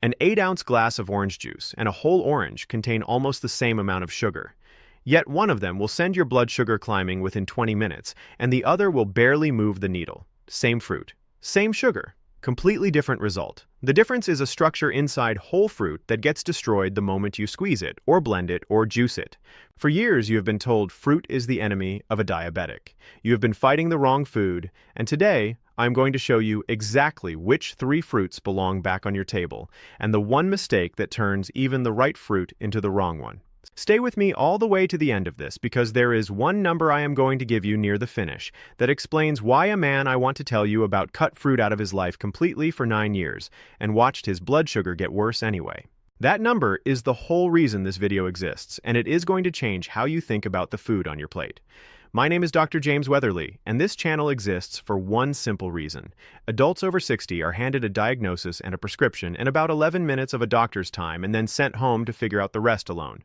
An 8-ounce glass of orange juice and a whole orange contain almost the same amount of sugar. Yet one of them will send your blood sugar climbing within 20 minutes, and the other will barely move the needle. Same fruit, same sugar, completely different result. The difference is a structure inside whole fruit that gets destroyed the moment you squeeze it, or blend it, or juice it. For years you have been told fruit is the enemy of a diabetic. You have been fighting the wrong food, and today I'm going to show you exactly which 3 fruits belong back on your table, and the one mistake that turns even the right fruit into the wrong one. Stay with me all the way to the end of this, because there is one number I am going to give you near the finish that explains why a man I want to tell you about cut fruit out of his life completely for 9 years and watched his blood sugar get worse anyway. That number is the whole reason this video exists, and it is going to change how you think about the food on your plate. My name is Dr. James Weatherly, and this channel exists for one simple reason. Adults over 60 are handed a diagnosis and a prescription in about 11 minutes of a doctor's time and then sent home to figure out the rest alone.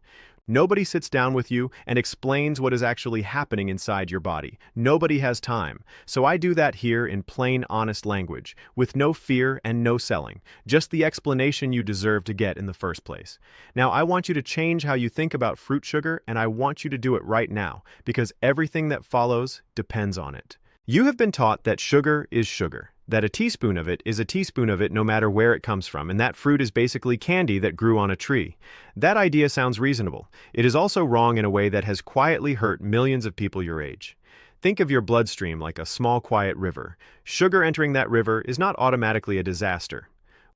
Nobody sits down with you and explains what is actually happening inside your body. Nobody has time. So I do that here in plain, honest language, with no fear and no selling, just the explanation you deserve to get in the first place. Now, I want you to change how you think about fruit sugar, and I want you to do it right now, because everything that follows depends on it. You have been taught that sugar is sugar, that a teaspoon of it is a teaspoon of it no matter where it comes from, and that fruit is basically candy that grew on a tree. That idea sounds reasonable. It is also wrong in a way that has quietly hurt millions of people your age. Think of your bloodstream like a small, quiet river. Sugar entering that river is not automatically a disaster.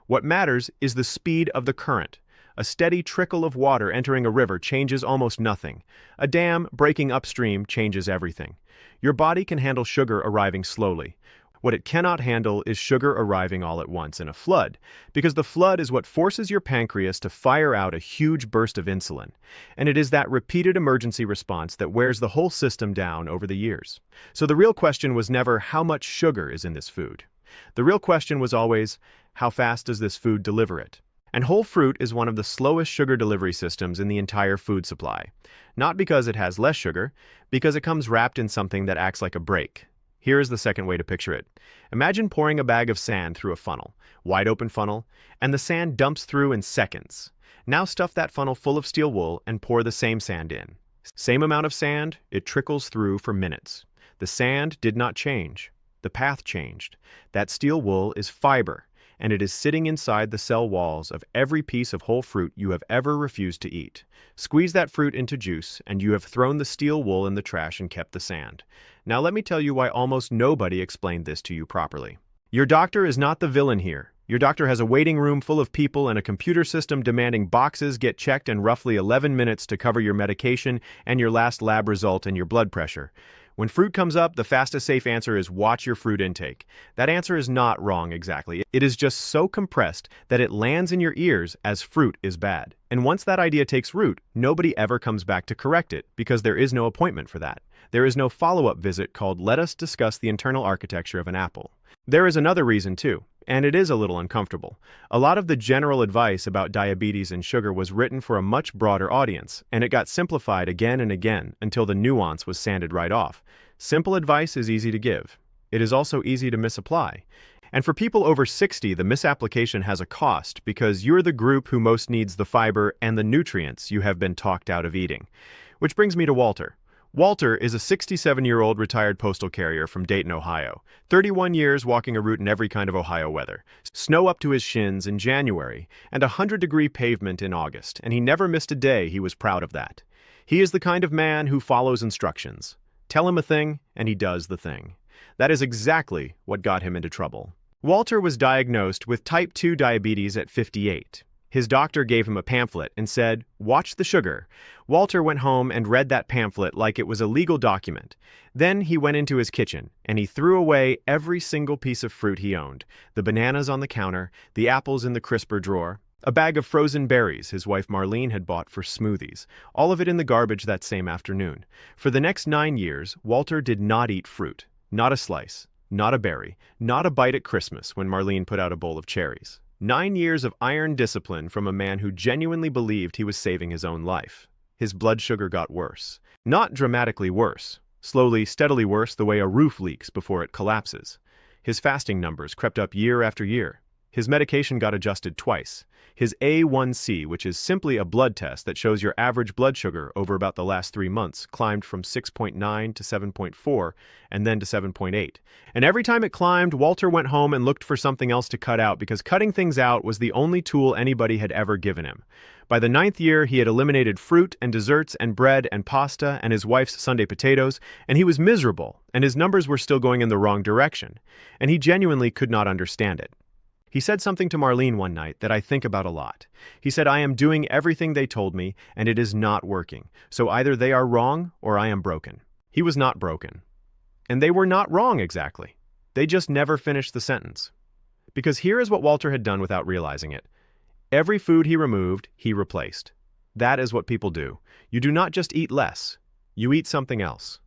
What matters is the speed of the current. A steady trickle of water entering a river changes almost nothing. A dam breaking upstream changes everything. Your body can handle sugar arriving slowly. What it cannot handle is sugar arriving all at once in a flood, because the flood is what forces your pancreas to fire out a huge burst of insulin, and it is that repeated emergency response that wears the whole system down over the years. So the real question was never how much sugar is in this food. The real question was always, how fast does this food deliver it? And whole fruit is one of the slowest sugar delivery systems in the entire food supply. Not because it has less sugar, because it comes wrapped in something that acts like a brake. Here is the second way to picture it. Imagine pouring a bag of sand through a funnel, wide open funnel, and the sand dumps through in seconds. Now stuff that funnel full of steel wool and pour the same sand in. Same amount of sand, it trickles through for minutes. The sand did not change. The path changed. That steel wool is fiber, and it is sitting inside the cell walls of every piece of whole fruit you have ever refused to eat. Squeeze that fruit into juice, and you have thrown the steel wool in the trash and kept the sand. Now let me tell you why almost nobody explained this to you properly. Your doctor is not the villain here. Your doctor has a waiting room full of people and a computer system demanding boxes get checked in roughly 11 minutes to cover your medication and your last lab result and your blood pressure. When fruit comes up, the fastest safe answer is watch your fruit intake. That answer is not wrong exactly. It is just so compressed that it lands in your ears as fruit is bad. And once that idea takes root, nobody ever comes back to correct it because there is no appointment for that. There is no follow-up visit called "Let us discuss the internal architecture of an apple." There is another reason too, and it is a little uncomfortable. A lot of the general advice about diabetes and sugar was written for a much broader audience, and it got simplified again and again until the nuance was sanded right off. Simple advice is easy to give. It is also easy to misapply. And for people over 60, the misapplication has a cost because you're the group who most needs the fiber and the nutrients you have been talked out of eating. Which brings me to Walter. Walter is a 67-year-old retired postal carrier from Dayton, Ohio. 31 years walking a route in every kind of Ohio weather. Snow up to his shins in January, and 100-degree pavement in August, and he never missed a day. He was proud of that. He is the kind of man who follows instructions. Tell him a thing, and he does the thing. That is exactly what got him into trouble. Walter was diagnosed with type 2 diabetes at 58. His doctor gave him a pamphlet and said, "Watch the sugar." Walter went home and read that pamphlet like it was a legal document. Then he went into his kitchen and he threw away every single piece of fruit he owned. The bananas on the counter, the apples in the crisper drawer, a bag of frozen berries his wife Marlene had bought for smoothies, all of it in the garbage that same afternoon. For the next 9 years, Walter did not eat fruit. Not a slice, not a berry, not a bite at Christmas when Marlene put out a bowl of cherries. 9 years of iron discipline from a man who genuinely believed he was saving his own life. His blood sugar got worse. Not dramatically worse. Slowly, steadily worse the way a roof leaks before it collapses. His fasting numbers crept up year after year. His medication got adjusted twice. His A1C, which is simply a blood test that shows your average blood sugar over about the last 3 months, climbed from 6.9 to 7.4 and then to 7.8. And every time it climbed, Walter went home and looked for something else to cut out because cutting things out was the only tool anybody had ever given him. By the 9th year, he had eliminated fruit and desserts and bread and pasta and his wife's Sunday potatoes, and he was miserable, and his numbers were still going in the wrong direction, and he genuinely could not understand it. He said something to Marlene one night that I think about a lot. He said, "I am doing everything they told me, and it is not working. So either they are wrong or I am broken." He was not broken. And they were not wrong exactly. They just never finished the sentence. Because here is what Walter had done without realizing it. Every food he removed, he replaced. That is what people do. You do not just eat less. You eat something else.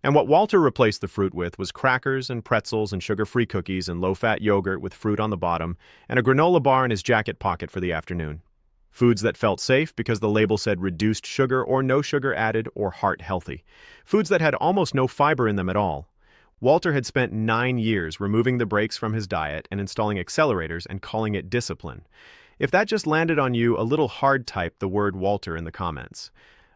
And what Walter replaced the fruit with was crackers and pretzels and sugar-free cookies and low-fat yogurt with fruit on the bottom and a granola bar in his jacket pocket for the afternoon. Foods that felt safe because the label said reduced sugar or no sugar added or heart healthy. Foods that had almost no fiber in them at all. Walter had spent 9 years removing the brakes from his diet and installing accelerators and calling it discipline. If that just landed on you, a little hard type the word Walter in the comments.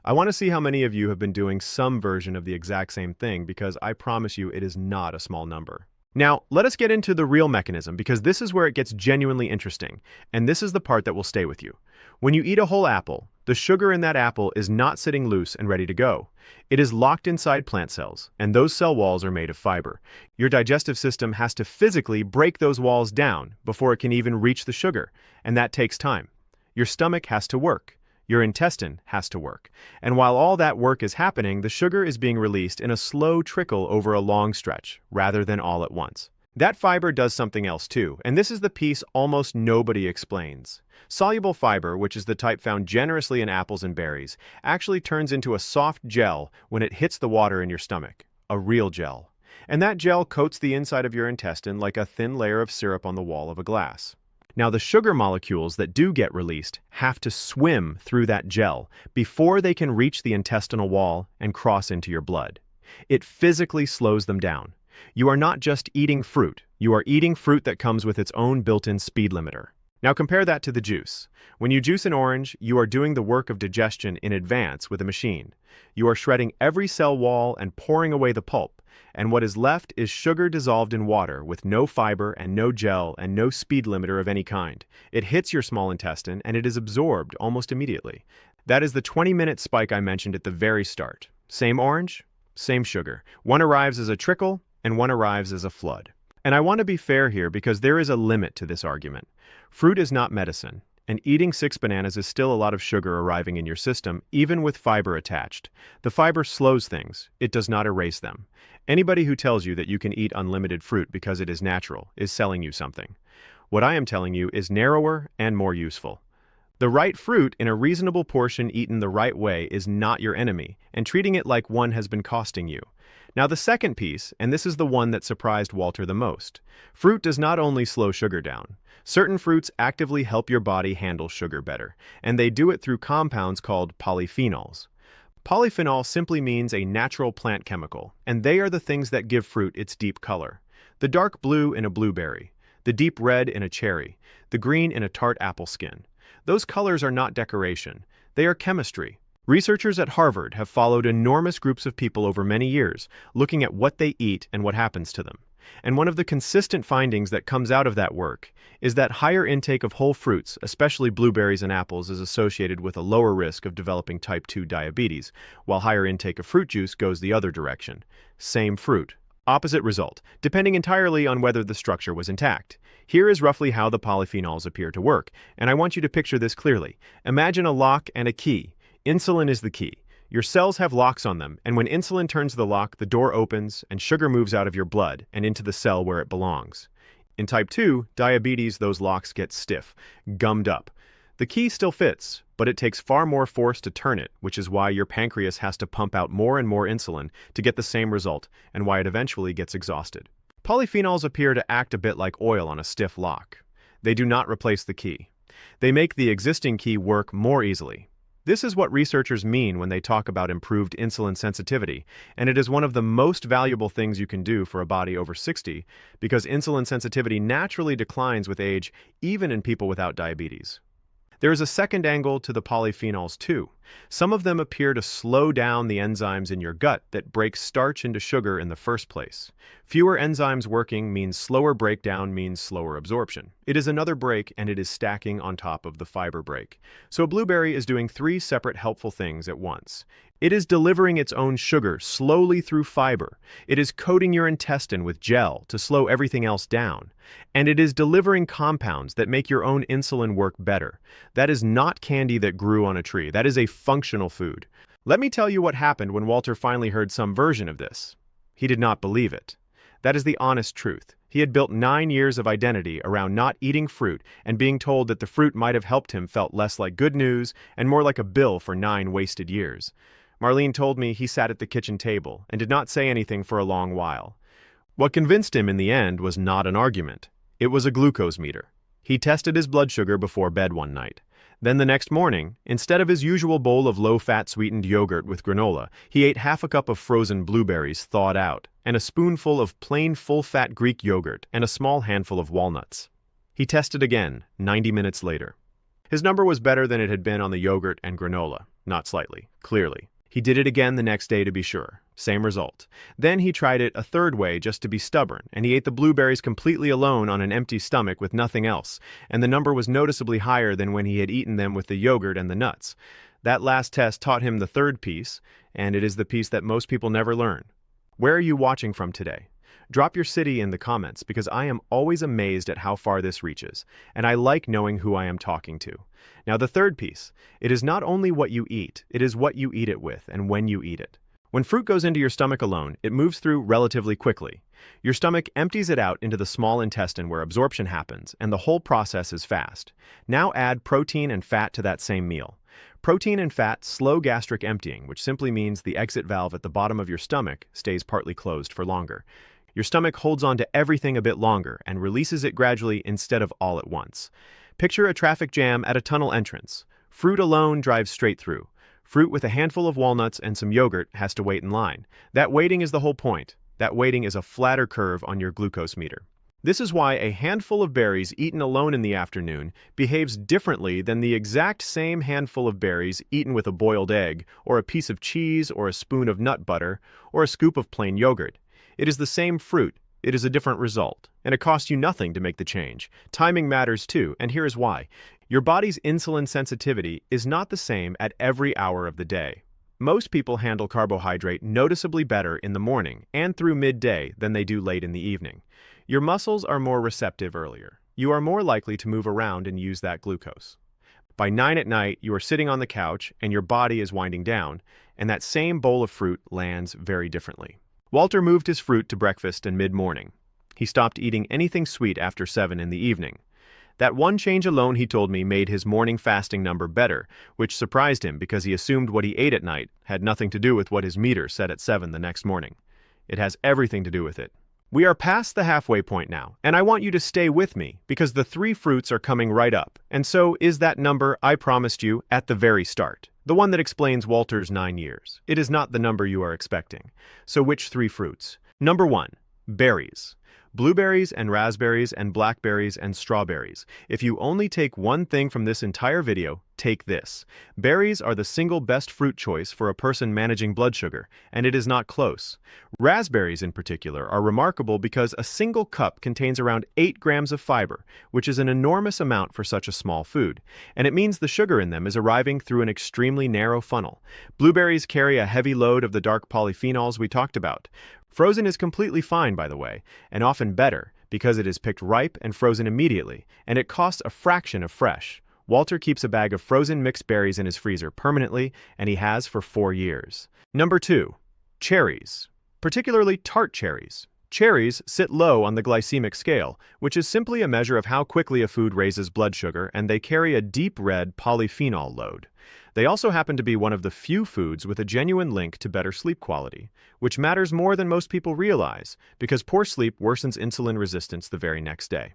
I want to see how many of you have been doing some version of the exact same thing because I promise you it is not a small number. Now, let us get into the real mechanism because this is where it gets genuinely interesting, and this is the part that will stay with you. When you eat a whole apple, the sugar in that apple is not sitting loose and ready to go. It is locked inside plant cells, and those cell walls are made of fiber. Your digestive system has to physically break those walls down before it can even reach the sugar, and that takes time. Your stomach has to work. Your intestine has to work. And while all that work is happening, the sugar is being released in a slow trickle over a long stretch, rather than all at once. That fiber does something else too, and this is the piece almost nobody explains. Soluble fiber, which is the type found generously in apples and berries, actually turns into a soft gel when it hits the water in your stomach. A real gel. And that gel coats the inside of your intestine like a thin layer of syrup on the wall of a glass. Now, the sugar molecules that do get released have to swim through that gel before they can reach the intestinal wall and cross into your blood. It physically slows them down. You are not just eating fruit. You are eating fruit that comes with its own built-in speed limiter. Now compare that to the juice. When you juice an orange, you are doing the work of digestion in advance with a machine. You are shredding every cell wall and pouring away the pulp, and what is left is sugar dissolved in water with no fiber and no gel and no speed limiter of any kind. It hits your small intestine and it is absorbed almost immediately. That is the 20-minute spike I mentioned at the very start. Same orange, same sugar. One arrives as a trickle and one arrives as a flood. And I want to be fair here because there is a limit to this argument. Fruit is not medicine, and eating 6 bananas is still a lot of sugar arriving in your system, even with fiber attached. The fiber slows things. It does not erase them. Anybody who tells you that you can eat unlimited fruit because it is natural is selling you something. What I am telling you is narrower and more useful. The right fruit in a reasonable portion eaten the right way is not your enemy, and treating it like one has been costing you. Now the second piece, and this is the one that surprised Walter the most. Fruit does not only slow sugar down. Certain fruits actively help your body handle sugar better, and they do it through compounds called polyphenols. Polyphenol simply means a natural plant chemical, and they are the things that give fruit its deep color. The dark blue in a blueberry, the deep red in a cherry, the green in a tart apple skin. Those colors are not decoration. They are chemistry. Researchers at Harvard have followed enormous groups of people over many years, looking at what they eat and what happens to them. And one of the consistent findings that comes out of that work is that higher intake of whole fruits, especially blueberries and apples, is associated with a lower risk of developing type 2 diabetes, while higher intake of fruit juice goes the other direction. Same fruit. Opposite result, depending entirely on whether the structure was intact. Here is roughly how the polyphenols appear to work, and I want you to picture this clearly. Imagine a lock and a key. Insulin is the key. Your cells have locks on them, and when insulin turns the lock, the door opens and sugar moves out of your blood and into the cell where it belongs. In type 2 diabetes, those locks get stiff, gummed up. The key still fits, but it takes far more force to turn it, which is why your pancreas has to pump out more and more insulin to get the same result, and why it eventually gets exhausted. Polyphenols appear to act a bit like oil on a stiff lock. They do not replace the key. They make the existing key work more easily. This is what researchers mean when they talk about improved insulin sensitivity, and it is one of the most valuable things you can do for a body over 60 because insulin sensitivity naturally declines with age, even in people without diabetes. There is a second angle to the polyphenols too. Some of them appear to slow down the enzymes in your gut that break starch into sugar in the first place. Fewer enzymes working means slower breakdown means slower absorption. It is another break, and it is stacking on top of the fiber break. So a blueberry is doing three separate helpful things at once. It is delivering its own sugar slowly through fiber. It is coating your intestine with gel to slow everything else down. And it is delivering compounds that make your own insulin work better. That is not candy that grew on a tree. That is a functional food. Let me tell you what happened when Walter finally heard some version of this. He did not believe it. That is the honest truth. He had built 9 years of identity around not eating fruit, and being told that the fruit might have helped him felt less like good news and more like a bill for 9 wasted years. Marlene told me he sat at the kitchen table and did not say anything for a long while. What convinced him in the end was not an argument. It was a glucose meter. He tested his blood sugar before bed one night. Then the next morning, instead of his usual bowl of low-fat sweetened yogurt with granola, he ate half a cup of frozen blueberries thawed out, and a spoonful of plain full-fat Greek yogurt, and a small handful of walnuts. He tested again, 90 minutes later. His number was better than it had been on the yogurt and granola, not slightly, clearly. He did it again the next day to be sure. Same result. Then he tried it a third way just to be stubborn, and he ate the blueberries completely alone on an empty stomach with nothing else, and the number was noticeably higher than when he had eaten them with the yogurt and the nuts. That last test taught him the third piece, and it is the piece that most people never learn. Where are you watching from today? Drop your city in the comments because I am always amazed at how far this reaches, and I like knowing who I am talking to. Now the third piece, it is not only what you eat, it is what you eat it with and when you eat it. When fruit goes into your stomach alone, it moves through relatively quickly. Your stomach empties it out into the small intestine where absorption happens, and the whole process is fast. Now add protein and fat to that same meal. Protein and fat slow gastric emptying, which simply means the exit valve at the bottom of your stomach stays partly closed for longer. Your stomach holds on to everything a bit longer and releases it gradually instead of all at once. Picture a traffic jam at a tunnel entrance. Fruit alone drives straight through. Fruit with a handful of walnuts and some yogurt has to wait in line. That waiting is the whole point. That waiting is a flatter curve on your glucose meter. This is why a handful of berries eaten alone in the afternoon behaves differently than the exact same handful of berries eaten with a boiled egg, or a piece of cheese, or a spoon of nut butter, or a scoop of plain yogurt. It is the same fruit. It is a different result, and it costs you nothing to make the change. Timing matters too, and here is why. Your body's insulin sensitivity is not the same at every hour of the day. Most people handle carbohydrate noticeably better in the morning and through midday than they do late in the evening. Your muscles are more receptive earlier. You are more likely to move around and use that glucose. By 9 at night, you are sitting on the couch and your body is winding down, and that same bowl of fruit lands very differently. Walter moved his fruit to breakfast and mid-morning. He stopped eating anything sweet after 7 in the evening. That one change alone, he told me, made his morning fasting number better, which surprised him because he assumed what he ate at night had nothing to do with what his meter said at 7 the next morning. It has everything to do with it. We are past the halfway point now, and I want you to stay with me because the 3 fruits are coming right up, and so is that number I promised you at the very start. The one that explains Walter's 9 years. It is not the number you are expecting. So which 3 fruits? Number 1, berries. Blueberries and raspberries and blackberries and strawberries. If you only take one thing from this entire video, take this. Berries are the single best fruit choice for a person managing blood sugar, and it is not close. Raspberries in particular are remarkable because a single cup contains around 8 grams of fiber, which is an enormous amount for such a small food, and it means the sugar in them is arriving through an extremely narrow funnel. Blueberries carry a heavy load of the dark polyphenols we talked about. Frozen is completely fine, by the way, and often better, because it is picked ripe and frozen immediately, and it costs a fraction of fresh. Walter keeps a bag of frozen mixed berries in his freezer permanently, and he has for 4 years. Number 2, cherries, particularly tart cherries. Cherries sit low on the glycemic scale, which is simply a measure of how quickly a food raises blood sugar, and they carry a deep red polyphenol load. They also happen to be one of the few foods with a genuine link to better sleep quality, which matters more than most people realize, because poor sleep worsens insulin resistance the very next day.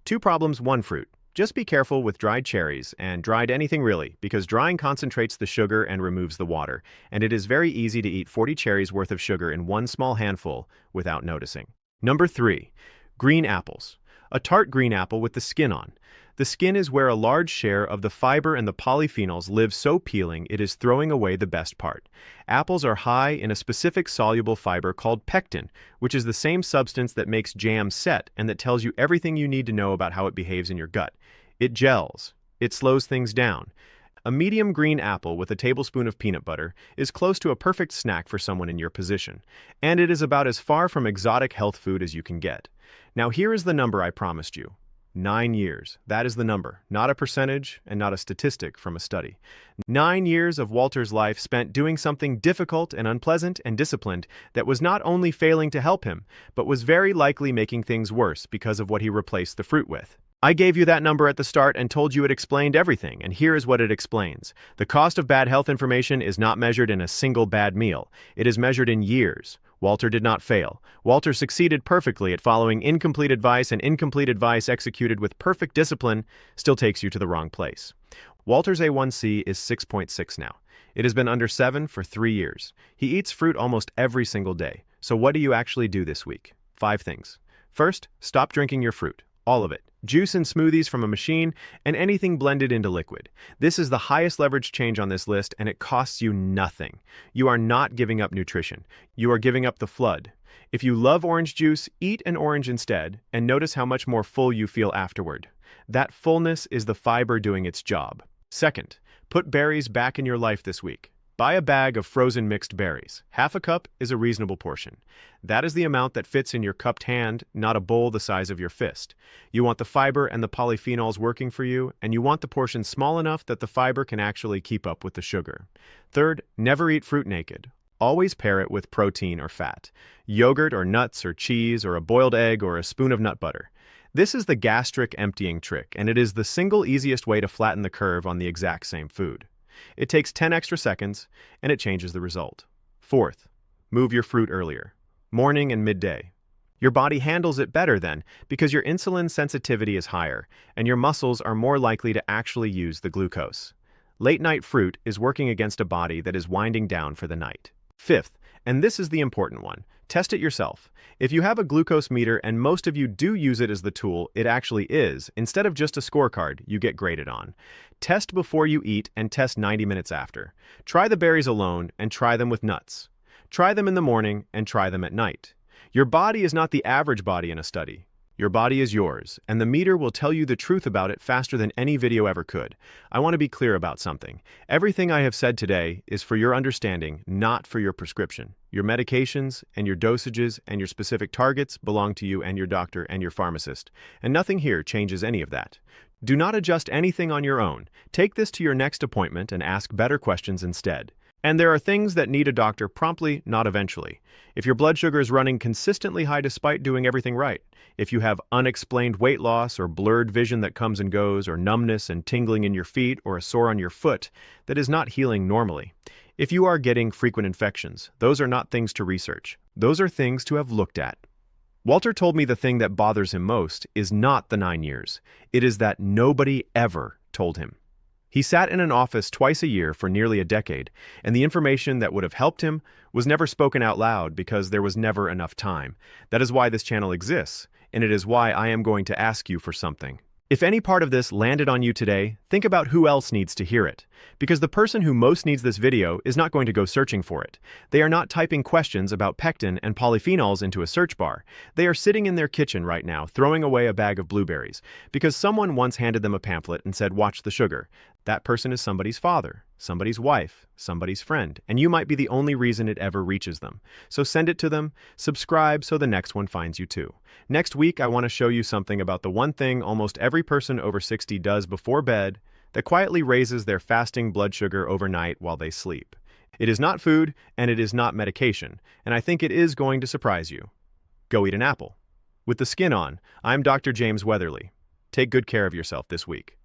2 problems, 1 fruit. Just be careful with dried cherries and dried anything really, because drying concentrates the sugar and removes the water, and it is very easy to eat 40 cherries worth of sugar in one small handful without noticing. Number 3. Green apples. A tart green apple with the skin on. The skin is where a large share of the fiber and the polyphenols live, so peeling it is throwing away the best part. Apples are high in a specific soluble fiber called pectin, which is the same substance that makes jam set and that tells you everything you need to know about how it behaves in your gut. It gels. It slows things down. A medium green apple with a tablespoon of peanut butter is close to a perfect snack for someone in your position, and it is about as far from exotic health food as you can get. Now here is the number I promised you. 9 years. That is the number, not a percentage and not a statistic from a study. 9 years of Walter's life spent doing something difficult and unpleasant and disciplined that was not only failing to help him, but was very likely making things worse because of what he replaced the fruit with. I gave you that number at the start and told you it explained everything, and here is what it explains. The cost of bad health information is not measured in a single bad meal. It is measured in years. Walter did not fail. Walter succeeded perfectly at following incomplete advice, and incomplete advice executed with perfect discipline still takes you to the wrong place. Walter's A1C is 6.6 now. It has been under 7 for 3 years. He eats fruit almost every single day. So what do you actually do this week? 5 things. First, stop drinking your fruit. All of it. Juice and smoothies from a machine, and anything blended into liquid. This is the highest leverage change on this list, and it costs you nothing. You are not giving up nutrition. You are giving up the flood. If you love orange juice, eat an orange instead, and notice how much more full you feel afterward. That fullness is the fiber doing its job. Second, put berries back in your life this week. Buy a bag of frozen mixed berries. Half a cup is a reasonable portion. That is the amount that fits in your cupped hand, not a bowl the size of your fist. You want the fiber and the polyphenols working for you, and you want the portion small enough that the fiber can actually keep up with the sugar. Third, never eat fruit naked. Always pair it with protein or fat. Yogurt or nuts or cheese or a boiled egg or a spoon of nut butter. This is the gastric emptying trick, and it is the single easiest way to flatten the curve on the exact same food. It takes 10 extra seconds, and it changes the result. Fourth, move your fruit earlier. Morning and midday. Your body handles it better then, because your insulin sensitivity is higher, and your muscles are more likely to actually use the glucose. Late-night fruit is working against a body that is winding down for the night. Fifth, and this is the important one, test it yourself. If you have a glucose meter, and most of you do use it as the tool it actually is, instead of just a scorecard you get graded on. Test before you eat and test 90 minutes after. Try the berries alone and try them with nuts. Try them in the morning and try them at night. Your body is not the average body in a study. Your body is yours, and the meter will tell you the truth about it faster than any video ever could. I want to be clear about something. Everything I have said today is for your understanding, not for your prescription. Your medications and your dosages and your specific targets belong to you and your doctor and your pharmacist, and nothing here changes any of that. Do not adjust anything on your own. Take this to your next appointment and ask better questions instead. And there are things that need a doctor promptly, not eventually. If your blood sugar is running consistently high despite doing everything right, if you have unexplained weight loss or blurred vision that comes and goes, or numbness and tingling in your feet, or a sore on your foot that is not healing normally, if you are getting frequent infections, those are not things to research. Those are things to have looked at. Walter told me the thing that bothers him most is not the 9 years. It is that nobody ever told him. He sat in an office twice a year for nearly a decade, and the information that would have helped him was never spoken out loud because there was never enough time. That is why this channel exists, and it is why I am going to ask you for something. If any part of this landed on you today, think about who else needs to hear it. Because the person who most needs this video is not going to go searching for it. They are not typing questions about pectin and polyphenols into a search bar. They are sitting in their kitchen right now, throwing away a bag of blueberries, because someone once handed them a pamphlet and said, "Watch the sugar." That person is somebody's father, somebody's wife, somebody's friend, and you might be the only reason it ever reaches them. So send it to them, subscribe so the next one finds you too. Next week, I want to show you something about the one thing almost every person over 60 does before bed that quietly raises their fasting blood sugar overnight while they sleep. It is not food, and it is not medication, and I think it is going to surprise you. Go eat an apple. With the skin on, I'm Dr. James Weatherly. Take good care of yourself this week.